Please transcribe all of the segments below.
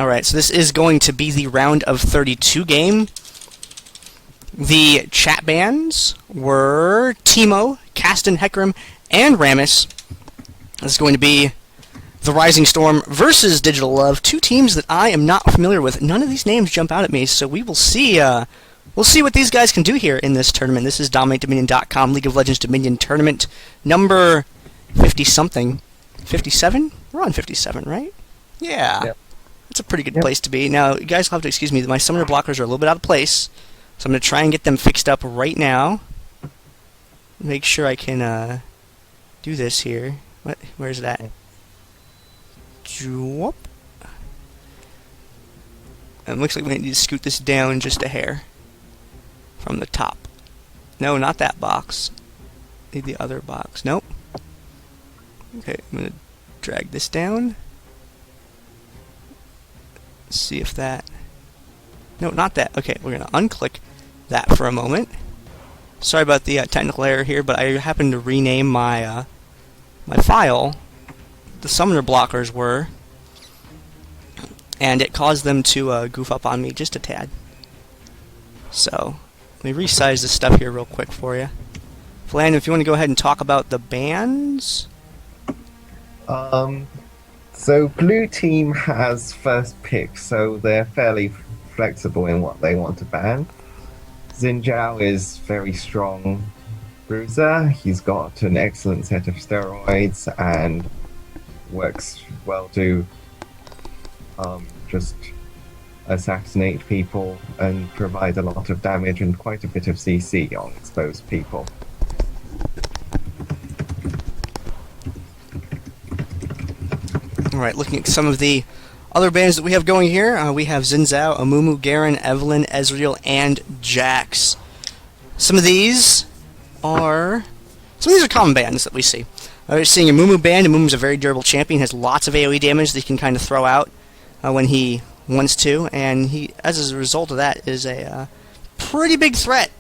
Alright, so this is going to be the round of 32 game. The chat bans were Teemo, Caston, Hecarim, and Rammus. This is going to be the Rising Storm versus Digital Love, two teams that I am not familiar with. None of these names jump out at me, so we will see. We'll see what these guys can do here in this tournament. This is DominateDominion.com League of Legends Dominion tournament number 50-something. 57? We're on 57, right? Yeah. Yep. That's a pretty good place to be. Now, you guys will have to excuse me. My summoner blockers are a little bit out of place, so I'm going to try and get them fixed up right now. Make sure I can do this here. What? Where's that? Whoop. It looks like we need to scoot this down just a hair from the top. No, not that box. Need the other box. Nope. Okay, I'm going to drag this down. See if that... No, not that. Okay, we're going to unclick that for a moment. Sorry about the technical error here, but I happened to rename my my file. The summoner blockers were, and it caused them to goof up on me just a tad. So, let me resize this stuff here real quick for you. Volandum, if you want to go ahead and talk about the bans. So blue team has first pick, so they're fairly flexible in what they want to ban. Xin Zhao is very strong bruiser. He's got an excellent set of steroids and works well to just assassinate people and provide a lot of damage and quite a bit of CC on exposed people. Alright, looking at some of the other bands that we have going here, we have Xin Zhao, Amumu, Garen, Evelynn, Ezreal, and Jax. Some of these are common bans that we see. We're seeing Amumu banned. Amumu's a very durable champion, has lots of AoE damage that he can kind of throw out when he wants to, and he, as a result of that, is a pretty big threat,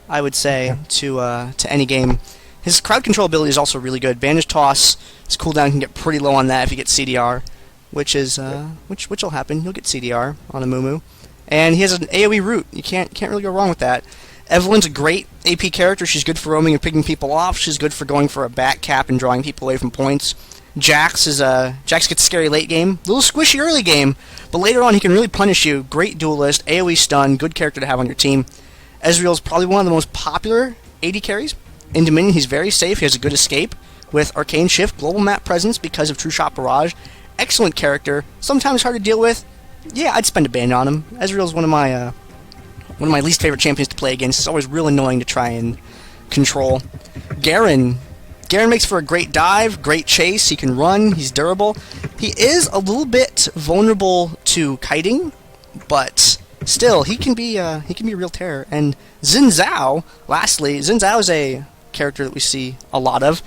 I would say, to any game. His crowd control ability is also really good. Bandage Toss, his cooldown can get pretty low on that if you get CDR, which will happen. You'll get CDR on Amumu, and he has an AoE root. You can't really go wrong with that. Evelynn's a great AP character. She's good for roaming and picking people off. She's good for going for a back cap and drawing people away from points. Jax gets scary late game, a little squishy early game, but later on he can really punish you. Great duelist, AoE stun, good character to have on your team. Ezreal's probably one of the most popular AD carries in Dominion. He's very safe. He has a good escape with Arcane Shift, global map presence because of True Shot Barrage. Excellent character. Sometimes hard to deal with. Yeah, I'd spend a band on him. Ezreal's one of my least favorite champions to play against. It's always real annoying to try and control. Garen makes for a great dive, great chase. He can run. He's durable. He is a little bit vulnerable to kiting, but still, he can be a real terror. And Xin Zhao, lastly, Xin Zhao is a character that we see a lot of.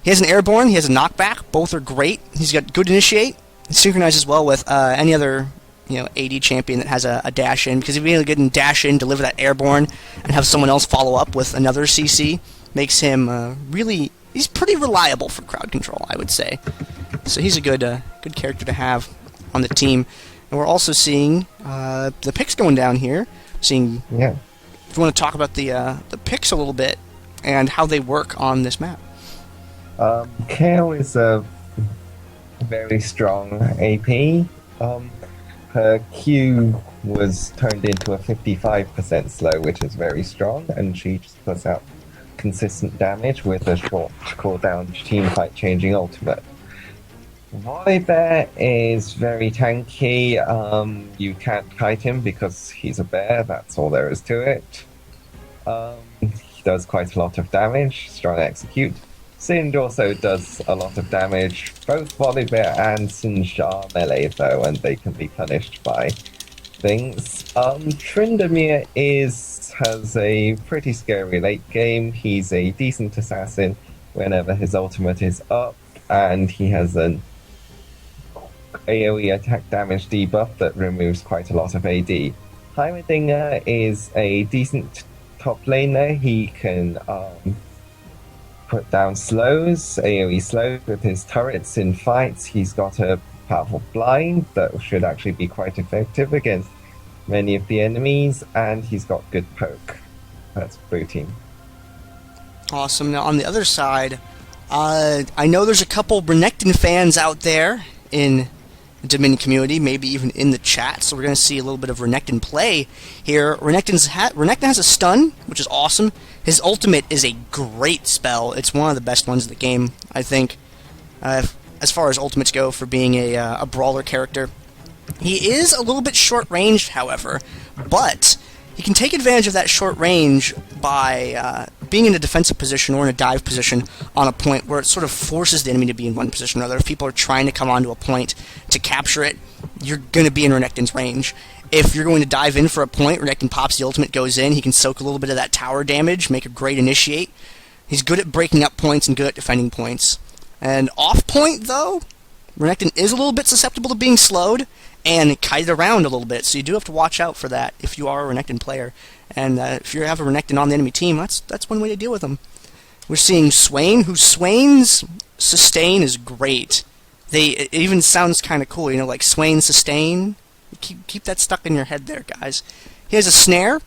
He has an airborne. He has a knockback. Both are great. He's got good initiate. He synchronizes well with any other AD champion that has a dash in, because if you get in dash in, deliver that airborne, and have someone else follow up with another CC, makes him he's pretty reliable for crowd control, I would say. So he's a good character to have on the team. And we're also seeing the picks going down here. If you want to talk about the picks a little bit and how they work on this map. Kayle is a very strong AP. Her Q was turned into a 55% slow, which is very strong, and she just puts out consistent damage with a short cooldown teamfight changing ultimate. Volibear is very tanky. You can't kite him because he's a bear, that's all there is to it. He does quite a lot of damage, strong execute. Singed also does a lot of damage. Both Volibear and Singed are melee though, and they can be punished by things. Tryndamere has a pretty scary late game. He's a decent assassin whenever his ultimate is up, and he has an AoE attack damage debuff that removes quite a lot of AD. Heimerdinger is a decent top laner. He can put down slows, AoE slows with his turrets in fights. He's got a powerful blind that should actually be quite effective against many of the enemies, and he's got good poke. That's blue team. Awesome. Now, on the other side, I know there's a couple Renekton fans out there in the Dominion community, maybe even in the chat, so we're going to see a little bit of Renekton play here. Renekton has a stun, which is awesome. His ultimate is a great spell. It's one of the best ones in the game, I think, as far as ultimates go for being a brawler character. He is a little bit short-ranged, however, but he can take advantage of that short range by being in a defensive position or in a dive position on a point where it sort of forces the enemy to be in one position or another. If people are trying to come onto a point to capture it, you're going to be in Renekton's range. If you're going to dive in for a point, Renekton pops the ultimate, goes in, he can soak a little bit of that tower damage, make a great initiate. He's good at breaking up points and good at defending points. And off point, though, Renekton is a little bit susceptible to being slowed and kited around a little bit, so you do have to watch out for that if you are a Renekton player. And if you have a Renekton on the enemy team, that's one way to deal with them. We're seeing Swain, whose Swain's sustain is great. It even sounds kind of cool, you know, like Swain sustain. Keep that stuck in your head there, guys. He has a snare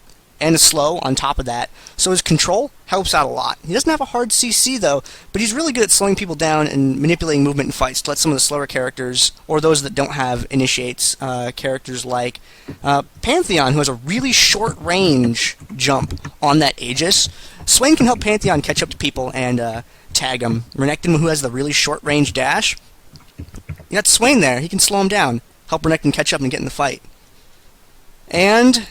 and a slow on top of that, so his control helps out a lot. He doesn't have a hard CC, though, but he's really good at slowing people down and manipulating movement in fights to let some of the slower characters, or those that don't have initiates, characters like Pantheon, who has a really short range jump on that Aegis. Swain can help Pantheon catch up to people and tag him. Renekton, who has the really short range dash, you got Swain there. He can slow him down, help Renekton catch up and get in the fight. And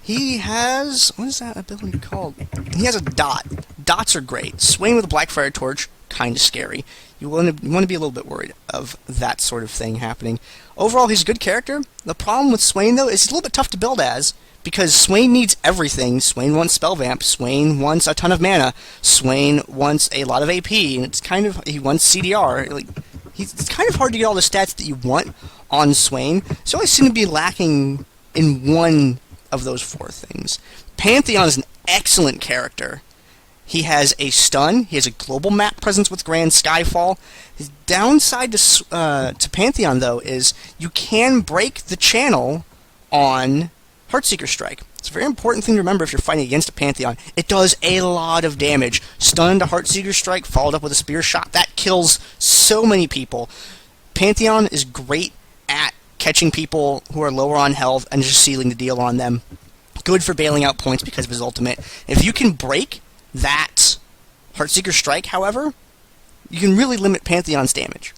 he has... what is that ability called? He has a dot. Dots are great. Swain with a Blackfire Torch, kind of scary. You want to be a little bit worried of that sort of thing happening. Overall, he's a good character. The problem with Swain, though, is he's a little bit tough to build as, because Swain needs everything. Swain wants Spell Vamp. Swain wants a ton of mana. Swain wants a lot of AP, and it's kind of... he wants CDR. Like, it's kind of hard to get all the stats that you want on Swain, so you always seem to be lacking in one of those four things. Pantheon is an excellent character. He has a stun. He has a global map presence with Grand Skyfall. His downside to Pantheon, though, is you can break the channel on Heartseeker Strike. It's a very important thing to remember if you're fighting against a Pantheon. It does a lot of damage. Stun to Heartseeker Strike, followed up with a Spear Shot. That kills so many people. Pantheon is great at catching people who are lower on health and just sealing the deal on them. Good for bailing out points because of his ultimate. If you can break that Heartseeker Strike, however, you can really limit Pantheon's damage.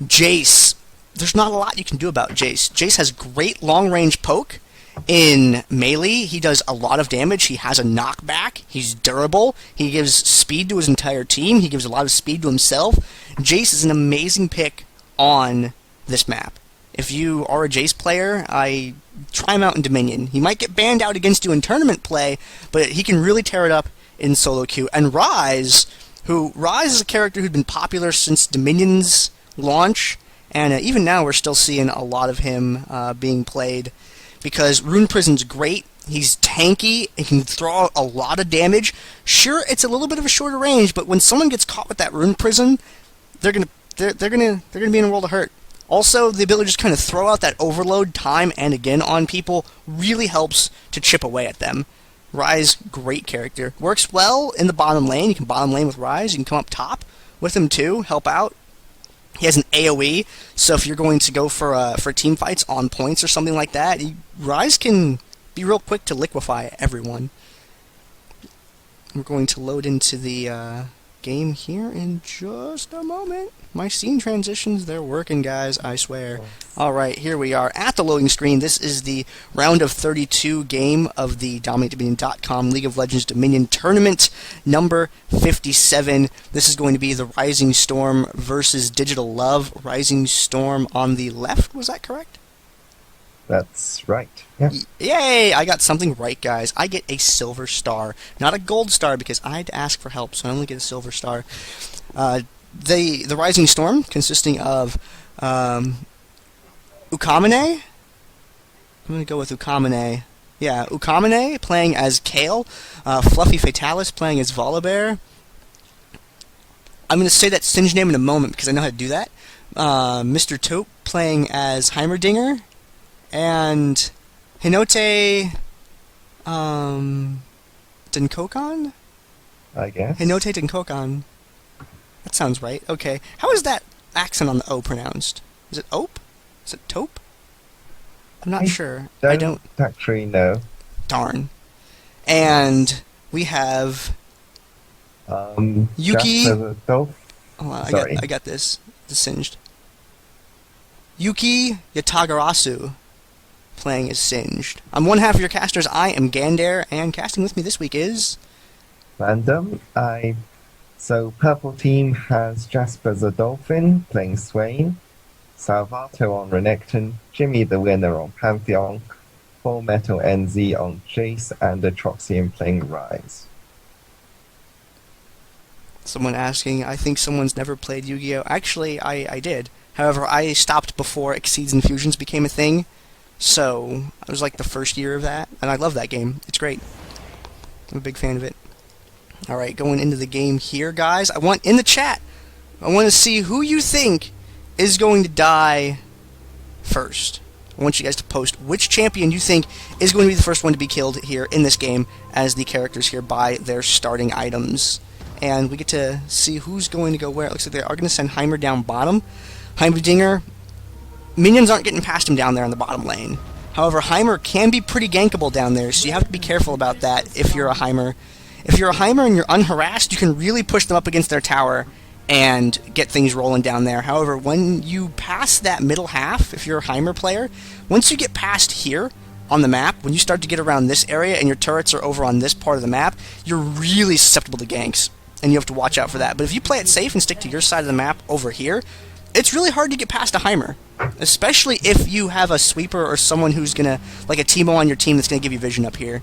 Jace. There's not a lot you can do about Jace. Jace has great long-range poke. In melee, he does a lot of damage. He has a knockback. He's durable. He gives speed to his entire team. He gives a lot of speed to himself. Jace is an amazing pick on this map. If you are a Jace player, I try him out in Dominion. He might get banned out against you in tournament play, but he can really tear it up in solo queue. And Rise is a character who's been popular since Dominion's launch, and even now we're still seeing a lot of him being played, because Rune Prison's great. He's tanky. He can throw out a lot of damage. Sure, it's a little bit of a shorter range, but when someone gets caught with that Rune Prison, they're gonna be in a world of hurt. Also, the ability to just kind of throw out that overload time and again on people really helps to chip away at them. Rise, great character. Works well in the bottom lane. You can bottom lane with Rise. You can come up top with him too, help out. He has an AoE, so if you're going to go for team fights on points or something like that, Rise can be real quick to liquefy everyone. We're going to load into the game here in just a moment. My scene transitions, they're working, guys, I swear. Alright, here we are at the loading screen. This is the round of 32 game of the DominateDominion.com League of Legends Dominion Tournament number 57. This is going to be the Rising Storm versus Digital Love. Rising Storm on the left, was that correct? That's right. Yeah. Yay! I got something right, guys. I get a silver star. Not a gold star, because I had to ask for help, so I only get a silver star. The Rising Storm, consisting of Ukamine? I'm going to go with Ukamine. Yeah, Ukamine playing as Kale, Fluffy Fatalis playing as Volibear. I'm going to say that Singe name in a moment, because I know how to do that. Mr. Taupe playing as Heimerdinger, and Hinote Denkokon? I guess. Hinote Denkokon. That sounds right. Okay. How is that accent on the O pronounced? Is it Ope? Is it Taupe? I'm not sure. I don't actually know. Darn. And we have Yuki. Jasper the Dolphin. Hold on, Sorry. I got this. It's singed. Yuki Yatagarasu playing as Singed. I'm one half of your casters. I am Gandair, and casting with me this week is Random. So Purple Team has Jasper the Dolphin playing Swain, Salvato on Renekton, Jimmy the Winner on Pantheon, Full Metal NZ on Jace, and Atroxium playing Rise. someone asking. I think someone's never played Yu-Gi-Oh! Actually, I did. However, I stopped before Exceeds and Fusions became a thing, so it was like the first year of that, and I love that game. It's great. I'm a big fan of it. Alright, going into the game here, guys. I want, in the chat, I want to see who you think is going to die first. I want you guys to post which champion you think is going to be the first one to be killed here in this game as the characters here buy their starting items. And we get to see who's going to go where. It looks like they are going to send Heimer down bottom. Heimerdinger, minions aren't getting past him down there in the bottom lane. However, Heimer can be pretty gankable down there, so you have to be careful about that if you're a Heimer. If you're a Heimer and you're unharassed, you can really push them up against their tower and get things rolling down there. However, when you pass that middle half, if you're a Heimer player, once you get past here on the map, when you start to get around this area and your turrets are over on this part of the map, you're really susceptible to ganks, and you have to watch out for that. But if you play it safe and stick to your side of the map over here, it's really hard to get past a Heimer, especially if you have a sweeper or someone who's going to, like a Teemo on your team that's going to give you vision up here.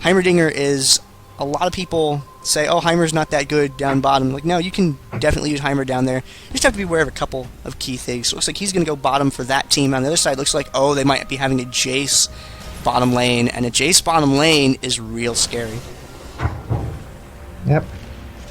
Heimerdinger is, a lot of people say, oh, Heimer's not that good down bottom. Like, no, you can definitely use Heimer down there. You just have to be aware of a couple of key things. So it looks like he's going to go bottom for that team. On the other side, it looks like, oh, they might be having a Jace bottom lane, and a Jace bottom lane is real scary. Yep.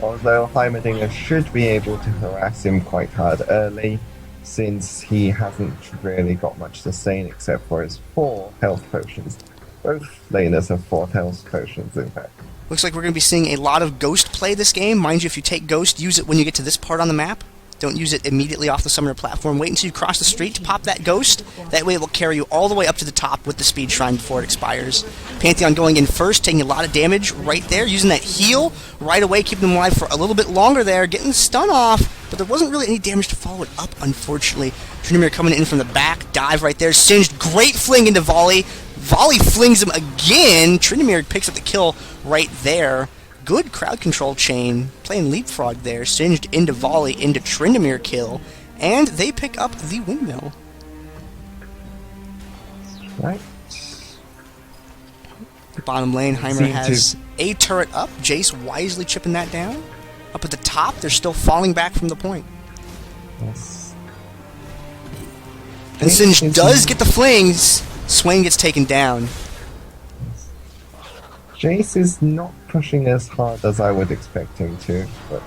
Although Heimerdinger should be able to harass him quite hard early, since he hasn't really got much to sustain except for his 4 health potions. Both laners have 4 health potions, in fact. Looks like we're going to be seeing a lot of Ghost play this game. Mind you, if you take Ghost, use it when you get to this part on the map. Don't use it immediately off the summoner platform. Wait until you cross the street to pop that Ghost. That way it will carry you all the way up to the top with the speed shrine before it expires. Pantheon going in first, taking a lot of damage right there, using that heal right away, keeping them alive for a little bit longer there, getting the stun off, but there wasn't really any damage to follow it up, unfortunately. Trinimir coming in from the back, dive right there, Singed, great fling into Volley. Volley flings him again. Trinimir picks up the kill right there. Good crowd control chain, playing leapfrog there, Singed into Volley, into Trinimir kill, and they pick up the windmill. Right. Bottom lane, Heimer has a turret up, Jace wisely chipping that down. Up at the top, they're still falling back from the point. Yes. And Singed does get the flings, Swain gets taken down. Jace is not pushing as hard as I would expect him to, but...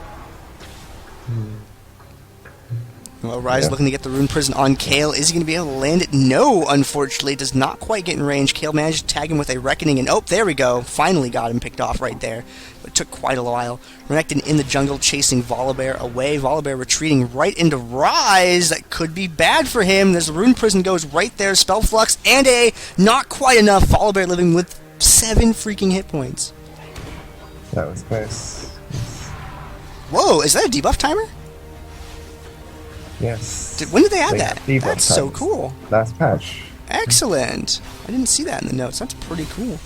Well, Rise looking to get the Rune Prison on Kale. Is he going to be able to land it? No, unfortunately. Does not quite get in range. Kale managed to tag him with a Reckoning, and oh, there we go. Finally got him picked off right there. But it took quite a while. Renekton in the jungle chasing Volibear away. Volibear retreating right into Rise. That could be bad for him. There's the Rune Prison goes right there. Spell Flux and a not quite enough. Volibear living with 7 freaking hit points. That was close. Whoa, is that a debuff timer? Yes. When did they add They that? have debuff That's so times. cool. Last patch. Excellent. I didn't see that in the notes. That's pretty cool.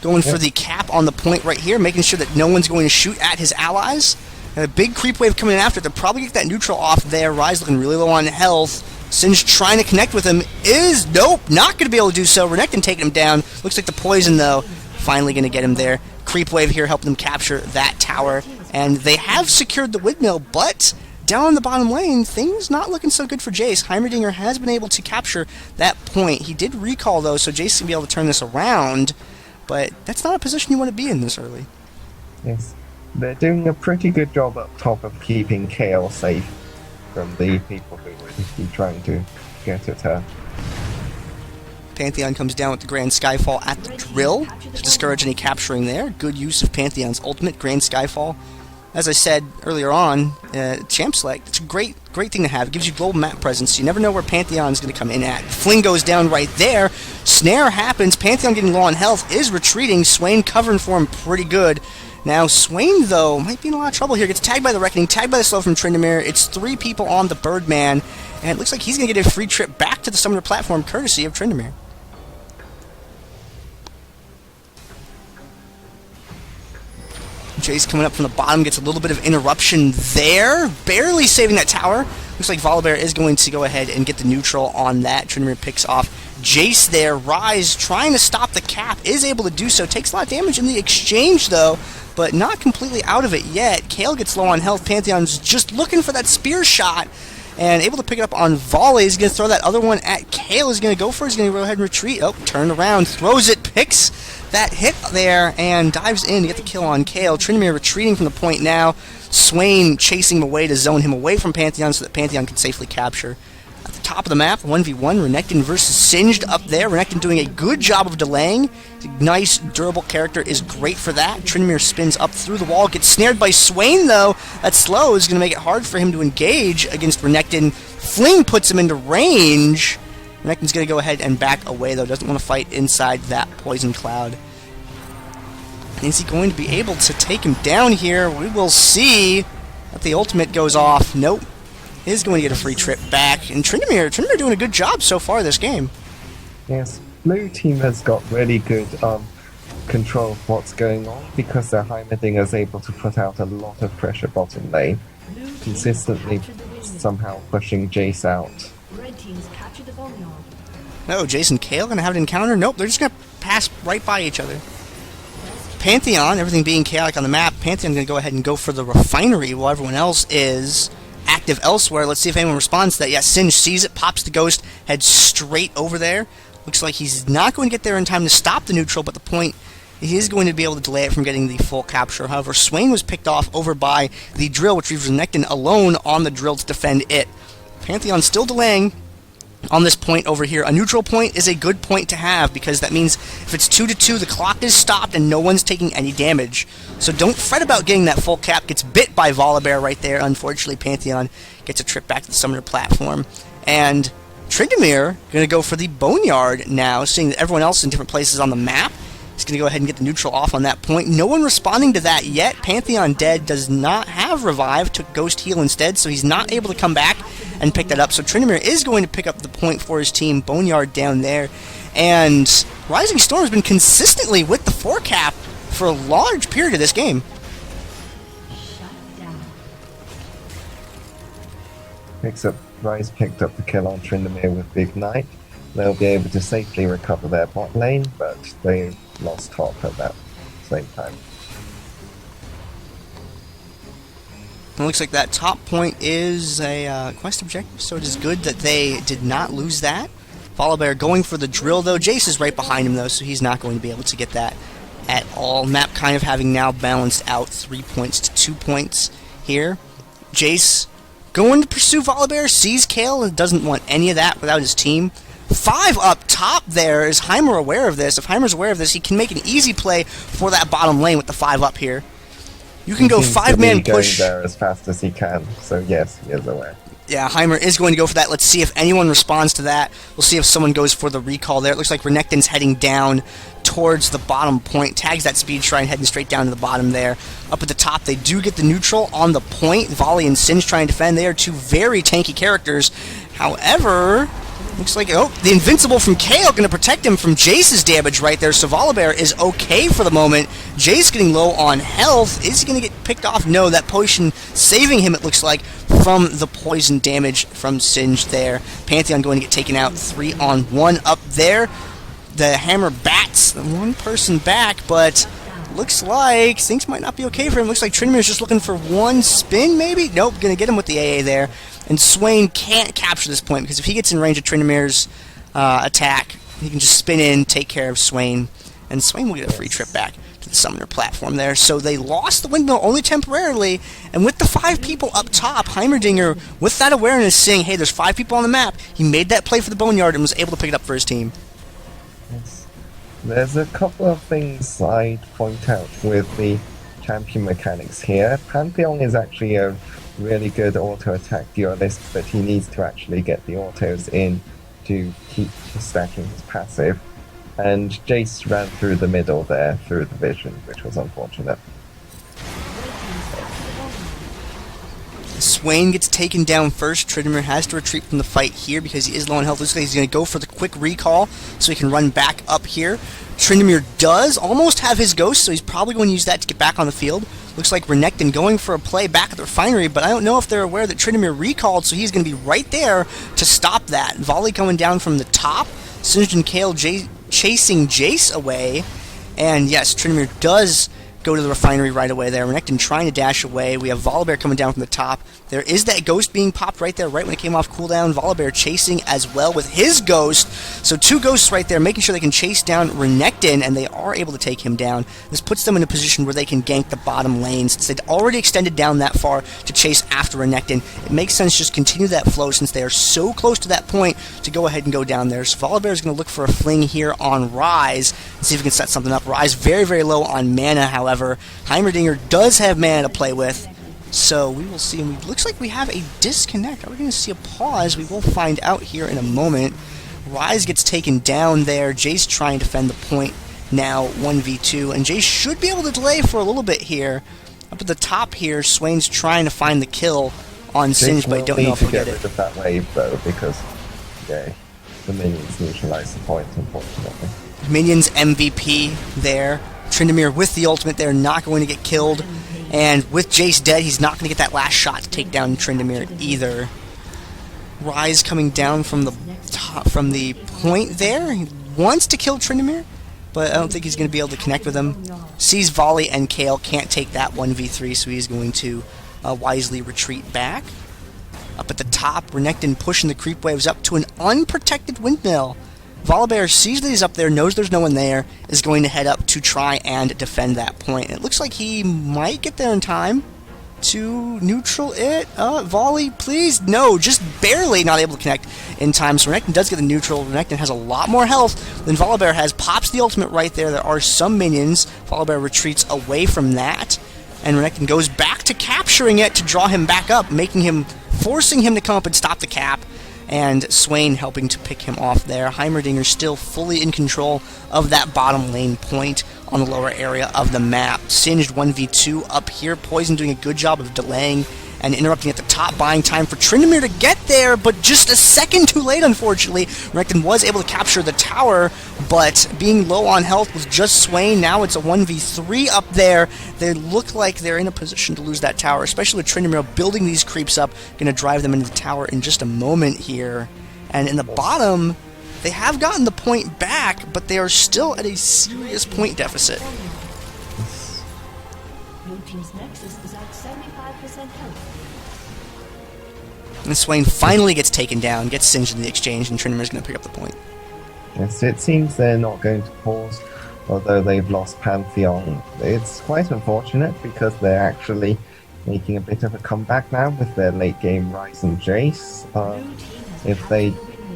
Going for the cap on the point right here, making sure that no one's going to shoot at his allies. And a big creep wave coming in after. They'll probably get that neutral off there. Rise looking really low on health. Singe trying to connect with him is, nope, not going to be able to do so. Renekton taking him down. Looks like the poison, though, finally going to get him there. Creep wave here helping them capture that tower. And they have secured the windmill, but down in the bottom lane, things not looking so good for Jace. Heimerdinger has been able to capture that point. He did recall, though, so Jace can be able to turn this around. But that's not a position you want to be in this early. Yes. They're doing a pretty good job up top of keeping Kale safe. from the people who would be trying to get at her. Pantheon comes down with the Grand Skyfall at the drill to discourage any capturing there. Good use of Pantheon's ultimate, Grand Skyfall. As I said earlier on, Champ Select, it's a great thing to have. It gives you global map presence. You never know where Pantheon's going to come in at. Fling goes down right there. Snare happens. Pantheon getting low on health is retreating. Swain covering for him pretty good. Now, Swain, though, might be in a lot of trouble here. Gets tagged by the Reckoning, tagged by the Slow from Tryndamere. It's 3 people on the Birdman, and it looks like he's going to get a free trip back to the Summoner platform, courtesy of Tryndamere. Jace coming up from the bottom, gets a little bit of interruption there. Barely saving that tower. Looks like Volibear is going to go ahead and get the neutral on that. Tryndamere picks off Jace there. Rise trying to stop the cap, is able to do so. Takes a lot of damage in the exchange, though, but not completely out of it yet. Kale gets low on health. Pantheon's just looking for that spear shot and able to pick it up on volley. He's going to throw that other one at Kale. He's going to go for it. He's going to go ahead and retreat. Oh, turn around, throws it, picks that hit there, and dives in to get the kill on Kale. Tryndamere retreating from the point now. Swain chasing him away to zone him away from Pantheon so that Pantheon can safely capture. At the top of the map, 1v1, Renekton versus Singed up there. Renekton doing a good job of delaying. Nice, durable character is great for that. Tryndamere spins up through the wall, gets snared by Swain, though. That slow is going to make it hard for him to engage against Renekton. Fling puts him into range. Renekton's going to go ahead and back away, though. Doesn't want to fight inside that poison cloud. Is he going to be able to take him down here? We will see. If the ultimate goes off, nope. Is going to get a free trip back. And Tryndamere doing a good job so far this game. Yes, blue team has got really good control of what's going on because their Heimerdinger is able to put out a lot of pressure bottom lane, consistently somehow pushing Jace out. Red team's captured the Volandum. No, Jason Kale going to have an encounter? Nope, they're just going to pass right by each other. Pantheon, everything being chaotic on the map, Pantheon's going to go ahead and go for the refinery while everyone else is active elsewhere. Let's see if anyone responds to that. Yeah, Singe sees it, pops the ghost, heads straight over there. Looks like he's not going to get there in time to stop the neutral, but the point, he is going to be able to delay it from getting the full capture. However, Swain was picked off over by the drill, which leaves Renekton alone on the drill to defend it. Pantheon still delaying on this point over here. A neutral point is a good point to have because that means if it's 2-2, the clock is stopped and no one's taking any damage. So don't fret about getting that full cap. Gets bit by Volibear right there. Unfortunately, Pantheon gets a trip back to the Summoner platform. And Tryndamere going to go for the Boneyard now, seeing that everyone else in different places on the map. He's going to go ahead and get the neutral off on that point. No one responding to that yet. Pantheon dead, does not have revive, took Ghost Heal instead, so he's not able to come back and pick that up. So Tryndamere is going to pick up the point for his team. Boneyard down there. And Rising Storm has been consistently with the 4 cap for a large period of this game. Rise picked up the kill on Tryndamere with Big Knight. They'll be able to safely recover their bot lane, but they lost top at that same time. It looks like that top point is a quest objective, so it is good that they did not lose that. Volibear going for the drill, though. Jace is right behind him, though, so he's not going to be able to get that at all. Map kind of having now balanced out 3 points to 2 points here. Jace going to pursue Volibear, sees Kale, and doesn't want any of that without his team. 5 up top there. Is Heimer aware of this? If Heimer's aware of this, he can make an easy play for that bottom lane with the 5 up here. You can go 5-man push there as fast as he can, so yes, he is aware. Yeah, Heimer is going to go for that. Let's see if anyone responds to that. We'll see if someone goes for the recall there. It looks like Renekton's heading down towards the bottom point. Tags that speed shrine, heading straight down to the bottom there. Up at the top, they do get the neutral on the point. Volley and Singe trying to defend. They are 2 very tanky characters. However, looks like, oh, the Invincible from Kale going to protect him from Jace's damage right there. So Volibear is okay for the moment. Jace getting low on health. Is he going to get picked off? No, that potion saving him, it looks like, from the poison damage from Singe there. Pantheon going to get taken out 3-on-1 up there. The hammer bats one person back, but looks like things might not be okay for him. Looks like Tryndamere is just looking for one spin, maybe? Nope, going to get him with the AA there. And Swain can't capture this point, because if he gets in range of Tryndamere's attack, he can just spin in, take care of Swain, and Swain will get a free trip back to to the summoner platform there. So they lost the windmill only temporarily, and with the 5 people up top, Heimerdinger, with that awareness, seeing, hey, there's 5 people on the map, he made that play for the Boneyard and was able to pick it up for his team. Yes. There's a couple of things I'd point out with the champion mechanics here. Pantheon is actually a really good auto-attack duelist, but he needs to actually get the autos in to keep stacking his passive. And Jace ran through the middle there, through the vision, which was unfortunate. Swain gets taken down first. Tryndamere has to retreat from the fight here because he is low on health. Looks like he's going to go for the quick recall so he can run back up here. Tryndamere does almost have his ghost, so he's probably going to use that to get back on the field. Looks like Renekton going for a play back at the refinery, but I don't know if they're aware that Tryndamere recalled, so he's going to be right there to stop that. Volley coming down from the top. Singed and Kale chasing Jace away. And yes, Tryndamere does go to the refinery right away there. Renekton trying to dash away. We have Volibear coming down from the top. There is that ghost being popped right there, right when it came off cooldown. Volibear chasing as well with his ghost. So 2 ghosts right there, making sure they can chase down Renekton, and they are able to take him down. This puts them in a position where they can gank the bottom lane. Since they'd already extended down that far to chase after Renekton, it makes sense to just continue that flow since they are so close to that point to go ahead and go down there. So Volibear is going to look for a fling here on Ryze and see if we can set something up. Ryze very, very low on mana, however. Heimerdinger does have mana to play with. So we will see, and it looks like we have a disconnect. Are we going to see a pause? We will find out here in a moment. Ryze gets taken down there. Jace trying to defend the point now, 1v2, and Jace should be able to delay for a little bit here. Up at the top here, Swain's trying to find the kill on Singed, but I don't know if he'll get it. Jace will need to get rid of that wave, though, because, yeah, the minions neutralize the point, unfortunately. Minions MVP there. Tryndamere with the ultimate there, not going to get killed. And with Jace dead, he's not going to get that last shot to take down Tryndamere either. Ryze coming down from the top, from the point there. He wants to kill Tryndamere, but I don't think he's going to be able to connect with him. Sees Volley and Kale, can't take that 1v3, so he's going to wisely retreat back. Up at the top, Renekton pushing the creep waves up to an unprotected windmill. Volibear sees that he's up there, knows there's no one there, is going to head up to try and defend that point. It looks like he might get there in time to neutral it. Volley, please. No, just barely not able to connect in time. So Renekton does get the neutral. Renekton has a lot more health than Volibear has. Pops the ultimate right there. There are some minions. Volibear retreats away from that. And Renekton goes back to capturing it to draw him back up, forcing him to come up and stop the cap. And Swain helping to pick him off there. Heimerdinger still fully in control of that bottom lane point on the lower area of the map. Singed 1v2 up here. Poison doing a good job of delaying and interrupting at the top, buying time for Tryndamere to get there, but just a second too late, unfortunately. Renekton was able to capture the tower, but being low on health with just Swain, now it's a 1v3 up there. They look like they're in a position to lose that tower, especially with Tryndamere building these creeps up, going to drive them into the tower in just a moment here. And in the bottom, they have gotten the point back, but they are still at a serious point deficit. Blue team's Nexus is at 75% health. And Swain finally gets taken down, gets singed in the exchange, and Tryndamere's going to pick up the point. Yes, it seems they're not going to pause, although they've lost Pantheon. It's quite unfortunate because they're actually making a bit of a comeback now with their late game Ryze and Jace. If they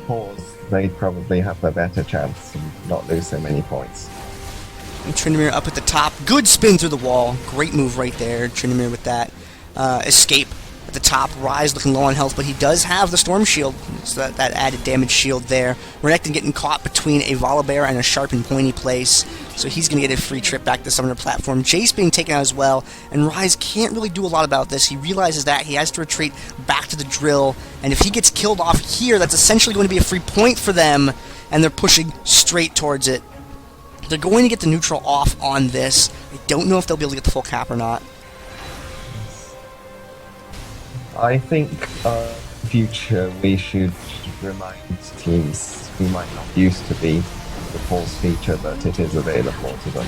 pause, they'd probably have a better chance and not lose so many points. And Tryndamere up at the top. Good spin through the wall. Great move right there. Tryndamere with that escape at the top. Ryze looking low on health, but he does have the Storm Shield. So that added damage shield there. Renekton getting caught between a Volibear and a sharp and pointy place. So he's going to get a free trip back to the Summoner platform. Jace being taken out as well. And Ryze can't really do a lot about this. He realizes that. He has to retreat back to the drill. And if he gets killed off here, that's essentially going to be a free point for them. And they're pushing straight towards it. They're going to get the neutral off on this. I don't know if they'll be able to get the full cap or not. I think future we should remind teams who might not used to be the pulse feature that it is available to them.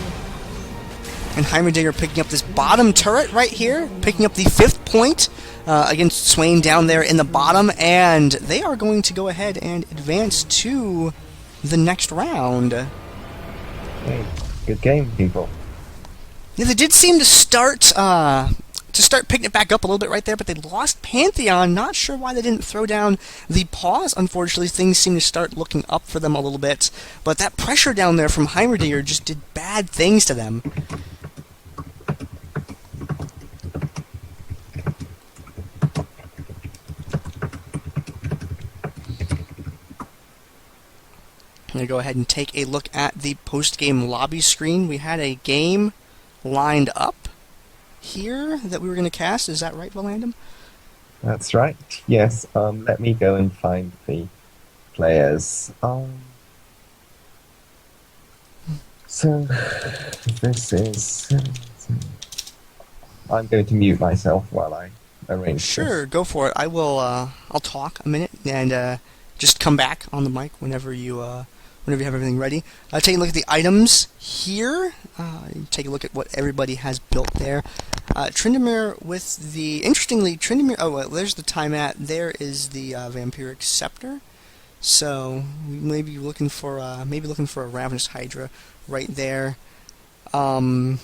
And Heimerdinger picking up this bottom turret right here, picking up the 5th point against Swain down there in the bottom, and they are going to go ahead and advance to the next round. Hey, good game, people. Yeah, they did seem to start picking it back up a little bit right there, but they lost Pantheon. Not sure why they didn't throw down the pause. Unfortunately, things seem to start looking up for them a little bit. But that pressure down there from Heimerdier just did bad things to them. I'm going to go ahead and take a look at the post-game lobby screen. We had a game lined up here that we were going to cast. Is that right, Volandum? That's right. Yes. Let me go and find the players. So this is. I'm going to mute myself while I arrange. Sure, this. go for it. I will. I'll talk a minute and just come back on the mic whenever you have everything ready. Take a look at the items here. Take a look at what everybody has built there. Tryndamere with the interestingly Tryndamere. Oh, well, there's the Tiamat. There is the Vampiric Scepter. So we may be looking for a Ravenous Hydra right there. Honigdoc.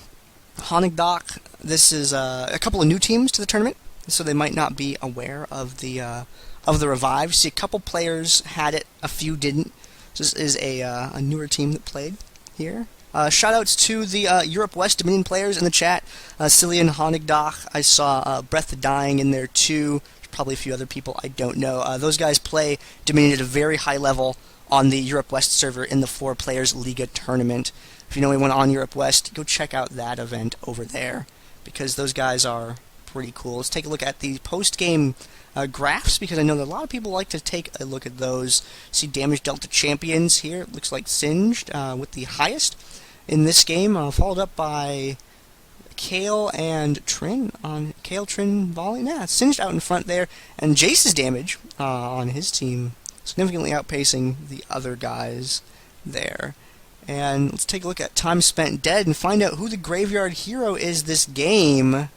This is a couple of new teams to the tournament, so they might not be aware of the revive. See, a couple players had it, a few didn't. This is a newer team that played here. Shoutouts to the Europe West Dominion players in the chat. Cillian, Honigdoc. I saw Breath of Dying in there too. There's probably a few other people I don't know. Those guys play Dominion at a very high level on the Europe West server in the 4 Players Liga tournament. If you know anyone on Europe West, go check out that event over there, because those guys are pretty cool. Let's take a look at the post-game graphs, because I know that a lot of people like to take a look at those. See damage dealt to champions here. It looks like Singed with the highest in this game, followed up by Kale and Trin on Kale, Trin, Volley. Yeah, Singed out in front there, and Jace's damage on his team significantly outpacing the other guys there. And let's take a look at time spent dead and find out who the graveyard hero is this game.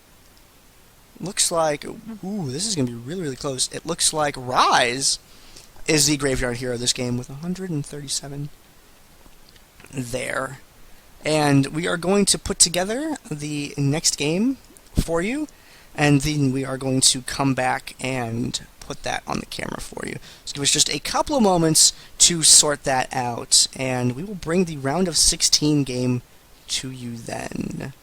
Looks like, ooh, this is going to be really, really close. It looks like Rise is the graveyard hero this game with 137 there. And we are going to put together the next game for you, and then we are going to come back and put that on the camera for you. So give us just a couple of moments to sort that out, and we will bring the round of 16 game to you then.